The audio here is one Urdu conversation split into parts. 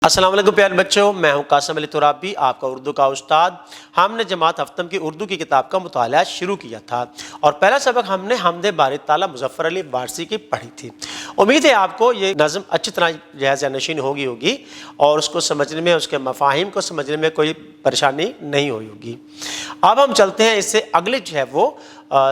السلام علیکم پیارے بچوں، میں ہوں قاسم علی ترابی، آپ کا اردو کا استاد۔ ہم نے جماعت ہفتم کی اردو کی کتاب کا مطالعہ شروع کیا تھا اور پہلا سبق ہم نے حمد باری تعالیٰ مظفر علی وارثی کی پڑھی تھی۔ امید ہے آپ کو یہ نظم اچھی طرح جہاز نشین ہوگی اور اس کو سمجھنے میں، اس کے مفاہیم کو سمجھنے میں کوئی پریشانی نہیں ہوگی۔ اب ہم چلتے ہیں اس سے اگلے جو ہے وہ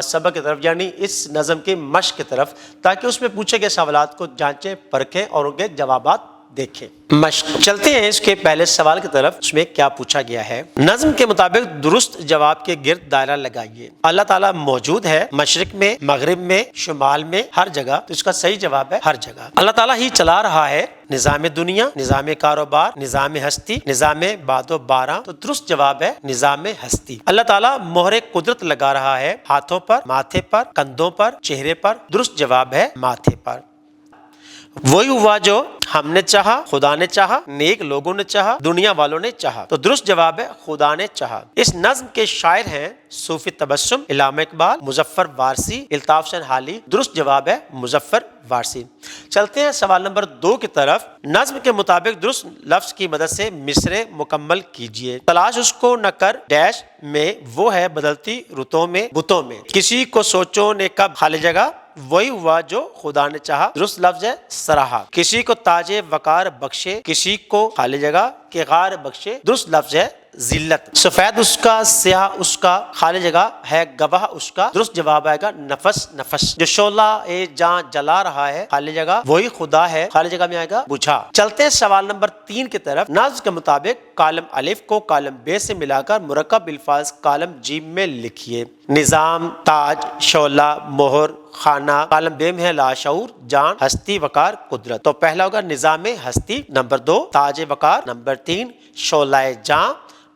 سبق کی طرف، یعنی اس نظم کی مشق کی طرف، تاکہ اس میں پوچھے گئے سوالات کو جانچیں، پرکھیں اور ان کے جوابات دیکھیں۔ مشق چلتے ہیں اس کے پہلے سوال کی طرف۔ اس میں کیا پوچھا گیا ہے؟ نظم کے مطابق درست جواب کے گرد دائرہ لگائیے۔ اللہ تعالیٰ موجود ہے مشرق میں، مغرب میں، شمال میں، ہر جگہ، تو اس کا صحیح جواب ہے ہر جگہ۔ اللہ تعالیٰ ہی چلا رہا ہے نظام دنیا، نظام کاروبار، نظام ہستی، نظام باد و باراں، تو درست جواب ہے نظام ہستی۔ اللہ تعالیٰ مہر قدرت لگا رہا ہے ہاتھوں پر، ماتھے پر، کندھوں پر، چہرے پر، درست جواب ہے ماتھے پر۔ وہی ہوا جو ہم نے چاہا، خدا نے چاہا، نیک لوگوں نے چاہا، دنیا والوں نے چاہا، تو درست جواب ہے خدا نے چاہا۔ اس نظم کے شاعر ہیں صوفی تبسم، علامہ اقبال، مظفر وارثی، الطاف حسین حالی، درست جواب ہے مظفر وارثی۔ چلتے ہیں سوال نمبر 2 کی طرف۔ نظم کے مطابق درست لفظ کی مدد سے مصرع مکمل کیجیے۔ تلاش اس کو نہ کر ڈیش میں، وہ ہے بدلتی رتوں میں بتوں میں، کسی کو سوچو نے کب خالی جگہ، وہی ہوا جو خدا نے چاہا، درست لفظ ہے سراہا۔ کسی کو تاج وقار بخشے، کسی کو خالی جگہ کے غار بخشے، درست لفظ ہے ذلت۔ سفید اس کا، سیاہ اس کا، خالی جگہ ہے گواہ اس کا، درست جواب آئے گا نفس نفس۔ جو شعلہ جاں جلا رہا ہے، خالی جگہ وہی خدا ہے، خالی جگہ میں آئے گا بجھا۔ چلتے ہیں سوال نمبر 3 کی طرف۔ نظم کے مطابق کالم الف کو کالم بے سے ملا کر مرکب الفاظ کالم جیم میں لکھیے۔ نظام، تاج، شعلہ، مہر، خانہ، کالم بے میں ہے لاشعور، جان، ہستی، وقار، قدرت۔ تو پہلا ہوگا نظام ہستی، نمبر 2 تاج وقار، نمبر 3 شعلہ جاں،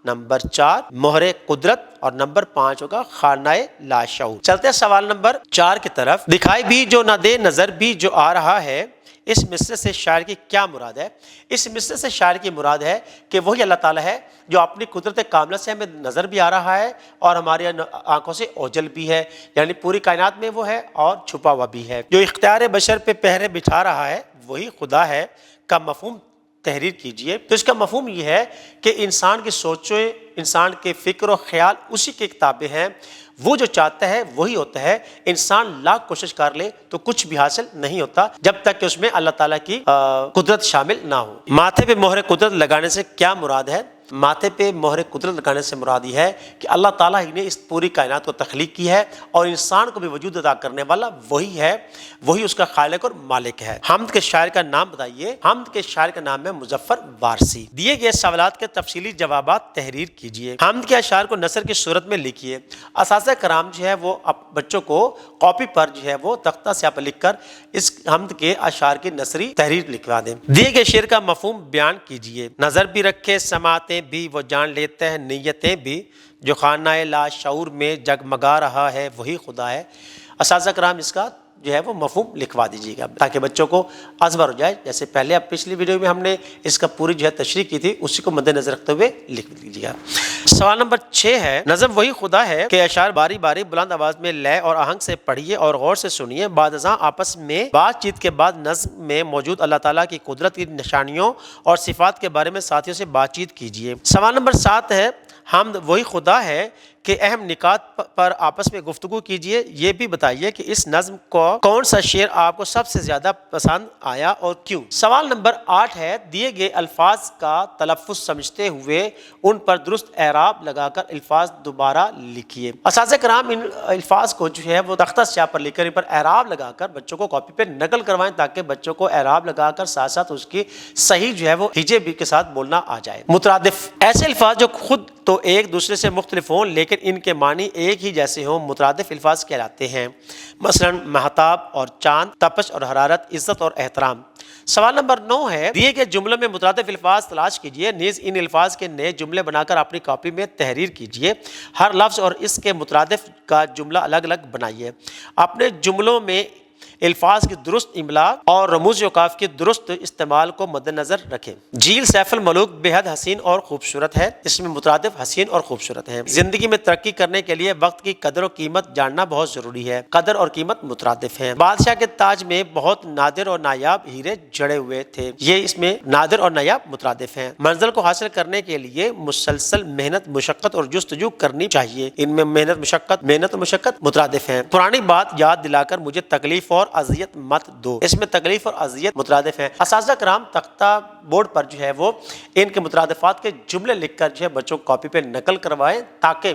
نمبر 4 مہر قدرت، اور نمبر 5 ہوگا خانہ لاشعور۔ چلتے ہیں سوال نمبر 4 کی طرف۔ دکھائی بھی جو نہ دے نظر بھی جو آ رہا ہے، اس مصرع سے شاعر کی کیا مراد ہے؟ اس مصرع سے شاعر کی مراد ہے کہ وہی اللہ تعالیٰ ہے جو اپنی قدرت کاملہ سے ہمیں نظر بھی آ رہا ہے اور ہماری آنکھوں سے اوجل بھی ہے، یعنی پوری کائنات میں وہ ہے اور چھپا ہوا بھی ہے۔ جو اختیار بشر پہ پہرے بچھا رہا ہے وہی خدا ہے کا مفہوم تحریر کیجئے۔ تو اس کا مفہوم یہ ہے کہ انسان کی سوچیں، انسان کے فکر و خیال اسی کی کتابیں ہیں، وہ جو چاہتا ہے وہی ہوتا ہے۔ انسان لاکھ کوشش کر لے تو کچھ بھی حاصل نہیں ہوتا جب تک کہ اس میں اللہ تعالیٰ کی قدرت شامل نہ ہو۔ ماتھے پہ مہر قدرت لگانے سے کیا مراد ہے؟ ماتھے پہ مہر قدرت لگانے سے مراد یہ ہے کہ اللہ تعالیٰ ہی نے اس پوری کائنات کو تخلیق کی ہے اور انسان کو بھی وجود عطا کرنے والا وہی ہے، وہی اس کا خالق اور مالک ہے۔ حمد کے شاعر کا نام بتائیے۔ حمد کے شاعر کا نام ہے مظفر وارثی۔ دیے گئے سوالات کے تفصیلی جوابات تحریر کیجیے۔ حمد کے اشعار کو نثر کی صورت میں لکھیے۔ اساتذہ کرام جو ہے وہ بچوں کو کاپی پر جو ہے وہ تختہ سیاہ پر لکھ کر اس حمد کے اشعار کی نثری تحریر لکھوا دیں۔ دیے گئے شعر کا مفہوم بیان کیجیے۔ نظر بھی رکھے سماعتیں بھی، وہ جان لیتا ہے نیتیں بھی، جو خانہ لاشعور میں جگمگا رہا ہے وہی خدا ہے۔ اساتذہ کرام اس کا جو ہے وہ مفہوم لکھوا دیجیے گا تاکہ بچوں کو ازبر ہو جائے۔ جیسے پہلے اب پچھلی ویڈیو میں ہم نے اس کا پوری جو ہے تشریح کی تھی، اسی کو مد نظر رکھتے ہوئے لکھ دیجیے گا۔ سوال نمبر 6 ہے، نظم وہی خدا ہے کہ اشعار باری باری بلند آواز میں لے اور آہنگ سے پڑھیے اور غور سے سنیے۔ بعد ازاں آپس میں بات چیت کے بعد نظم میں موجود اللہ تعالیٰ کی قدرت کی نشانیوں اور صفات کے بارے میں ساتھیوں سے بات چیت کیجیے۔ سوال نمبر 7 ہے، حمد وہی خدا ہے کہ اہم نکات پر آپس میں گفتگو کیجیے۔ یہ بھی بتائیے کہ اس نظم کو کون سا شعر آپ کو سب سے زیادہ پسند آیا اور کیوں۔ سوال نمبر 8 ہے، دیے گئے الفاظ کا تلفظ سمجھتے ہوئے ان پر درست اعراب لگا کر الفاظ دوبارہ لکھیے۔ اساتذہ کرام ان الفاظ کو جو ہے وہ تختہ سیاہ پر لکھ کر ان پر اعراب لگا کر بچوں کو کاپی پہ نقل کروائیں تاکہ بچوں کو اعراب لگا کر ساتھ ساتھ اس کی صحیح جو ہے وہ ہجے بھی کے ساتھ بولنا آ جائے۔ مترادف، ایسے الفاظ جو خود تو ایک دوسرے سے مختلف ہوں لیکن ان کے معنی ایک ہی جیسے ہوں مترادف الفاظ کہلاتے ہیں۔ مثلا مہتاب اور چاند، تپش اور حرارت، عزت اور احترام۔ سوال نمبر 9 ہے، دیے گئے جملوں میں مترادف الفاظ تلاش کیجیے، نیز ان الفاظ کے نئے جملے بنا کر اپنی کاپی میں تحریر کیجیے۔ ہر لفظ اور اس کے مترادف کا جملہ الگ الگ بنائیے۔ اپنے جملوں میں الفاظ کی درست املا اور رموز اوقاف کے درست استعمال کو مد نظر رکھیں۔ جھیل سیف الملوک بے حد حسین اور خوبصورت ہے، اس میں مترادف حسین اور خوبصورت ہے۔ زندگی میں ترقی کرنے کے لیے وقت کی قدر و قیمت جاننا بہت ضروری ہے، قدر اور قیمت مترادف ہیں۔ بادشاہ کے تاج میں بہت نادر اور نایاب ہیرے جڑے ہوئے تھے، یہ اس میں نادر اور نایاب مترادف ہیں۔ منزل کو حاصل کرنے کے لیے مسلسل محنت مشقت اور جستجو کرنی چاہیے، ان میں محنت و مشقت مترادف ہیں۔ پرانی بات یاد دلا کر مجھے تکلیف اور اذیت مت دو، اس میں تکلیف اور اذیت مترادف ہیں۔ اساتذہ کرام تختہ بورڈ پر جو ہے وہ ان کے مترادفات کے جملے لکھ کر جو ہے بچوں کو کاپی پہ نقل کروائیں تاکہ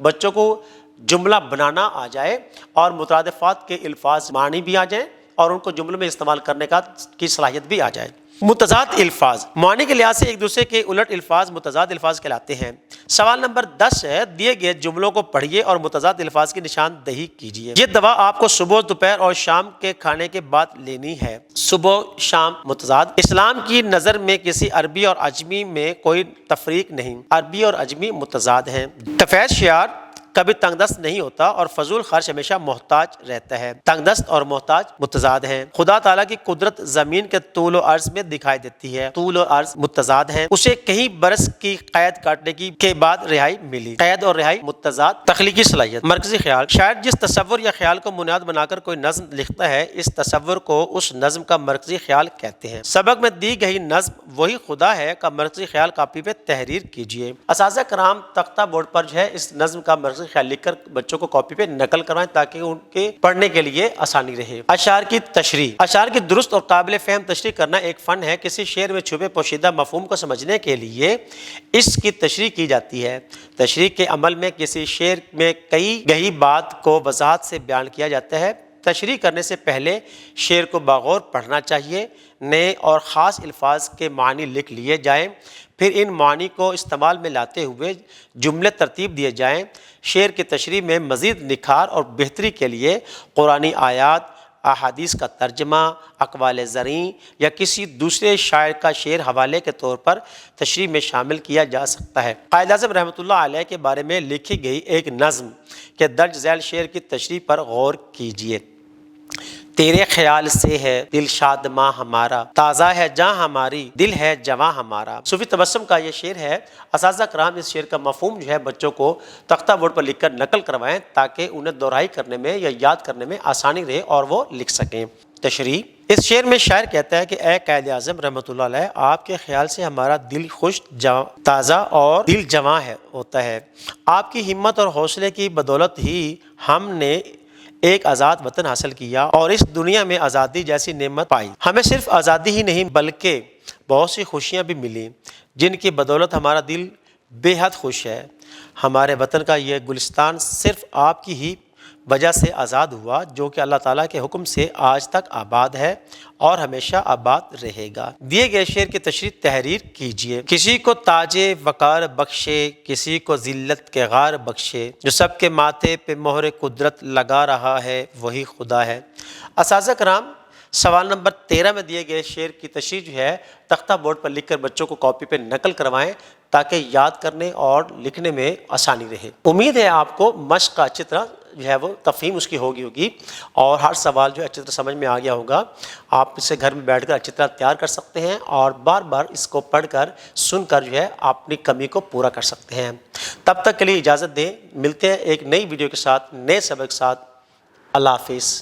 بچوں کو جملہ بنانا آ جائے اور مترادفات کے الفاظ معنی بھی آ جائیں اور ان کو جملوں میں استعمال کرنے کی صلاحیت بھی آ جائے۔ متضاد الفاظ، معنی کے لحاظ سے ایک دوسرے کے الٹ الفاظ متضاد الفاظ کہلاتے ہیں۔ سوال نمبر 10 ہے، دیے گئے جملوں کو پڑھیے اور متضاد الفاظ کی نشاندہی کیجیے۔ یہ دوا آپ کو صبح دوپہر اور شام کے کھانے کے بعد لینی ہے۔ صبح شام متضاد۔ اسلام کی نظر میں کسی عربی اور عجمی میں کوئی تفریق نہیں، عربی اور عجمی متضاد ہیں۔ تفیض شعار کبھی تنگ دست نہیں ہوتا اور فضول خرچ ہمیشہ محتاج رہتا ہے۔ تنگ دست اور محتاج متضاد ہیں۔ خدا تعالیٰ کی قدرت زمین کے طول و عرض میں دکھائی دیتی ہے، طول و عرض متضاد ہیں۔ اسے کئی برس کی قید کاٹنے کے بعد رہائی ملی، قید اور رہائی متضاد۔ تخلیقی صلاحیت، مرکزی خیال، شاعر جس تصور یا خیال کو بنیاد بنا کر کوئی نظم لکھتا ہے اس تصور کو اس نظم کا مرکزی خیال کہتے ہیں۔ سبق میں دی گئی نظم وہی خدا ہے کا مرکزی خیال کاپی پہ تحریر کیجیے۔ اساتذہ کرام تختہ بورڈ پر جو ہے اس نظم کا مرکزی خیال لکھ کر بچوں کو کاپی پہ نقل کروائیں تاکہ ان کے پڑھنے کے لیے آسانی رہے۔ اشعار کی تشریح، اشعار کی درست اور قابل فہم تشریح کرنا ایک فن ہے۔ کسی شعر میں چھپے پوشیدہ مفہوم کو سمجھنے کے لیے اس کی تشریح کی جاتی ہے۔ تشریح کے عمل میں کسی شعر میں کئی گہی بات کو وضاحت سے بیان کیا جاتا ہے۔ تشریح کرنے سے پہلے شعر کو بغور پڑھنا چاہیے، نئے اور خاص الفاظ کے معنی لکھ لیے جائیں، پھر ان معنی کو استعمال میں لاتے ہوئے جملے ترتیب دیے جائیں۔ شعر کی تشریح میں مزید نکھار اور بہتری کے لیے قرآنی آیات، احادیث کا ترجمہ، اقوال زریں یا کسی دوسرے شاعر کا شعر حوالے کے طور پر تشریح میں شامل کیا جا سکتا ہے۔ قائد اعظم رحمۃ اللہ علیہ کے بارے میں لکھی گئی ایک نظم کے درج ذیل شعر کی تشریح پر غور کیجیے۔ تیرے خیال سے ہے دل شادماں ہمارا، تازہ ہے جاں ہماری، دل ہے جواں ہمارا۔ صوفی تبسم کا یہ شعر ہے۔ اساتذہ کرام اس شعر کا مفہوم جو ہے بچوں کو تختہ بورڈ پر لکھ کر نقل کروائیں تاکہ انہیں دہرائی کرنے میں یا یاد کرنے میں آسانی رہے اور وہ لکھ سکیں۔ تشریح، اس شعر میں شاعر کہتا ہے کہ اے قائد اعظم رحمۃ اللہ علیہ، آپ کے خیال سے ہمارا دل خوش تازہ اور دل جواں ہوتا ہے۔ آپ کی ہمت اور حوصلے کی بدولت ہی ہم نے ایک آزاد وطن حاصل کیا اور اس دنیا میں آزادی جیسی نعمت پائی۔ ہمیں صرف آزادی ہی نہیں بلکہ بہت سی خوشیاں بھی ملی جن کی بدولت ہمارا دل بے حد خوش ہے۔ ہمارے وطن کا یہ گلستان صرف آپ کی ہی وجہ سے آزاد ہوا جو کہ اللہ تعالیٰ کے حکم سے آج تک آباد ہے اور ہمیشہ آباد رہے گا۔ دیے گئے شعر کی تشریح تحریر کیجیے۔ کسی کو تاج وقار بخشے، کسی کو ذلت کے غار بخشے، جو سب کے ماتھے پہ مہر قدرت لگا رہا ہے وہی خدا ہے۔ اساتذہ کرام سوال نمبر 13 میں دیے گئے شعر کی تشریح جو ہے تختہ بورڈ پر لکھ کر بچوں کو کاپی پہ نقل کروائیں تاکہ یاد کرنے اور لکھنے میں آسانی رہے۔ امید ہے آپ کو مشق کا اچھی طرح جو ہے وہ تفہیم اس کی ہوگی اور ہر سوال جو اچھی طرح سمجھ میں آ گیا ہوگا۔ آپ اسے گھر میں بیٹھ کر اچھی طرح تیار کر سکتے ہیں اور بار بار اس کو پڑھ کر سن کر جو ہے اپنی کمی کو پورا کر سکتے ہیں۔ تب تک کے لیے اجازت دیں، ملتے ہیں ایک نئی ویڈیو کے ساتھ، نئے سبق کے ساتھ۔ اللہ حافظ۔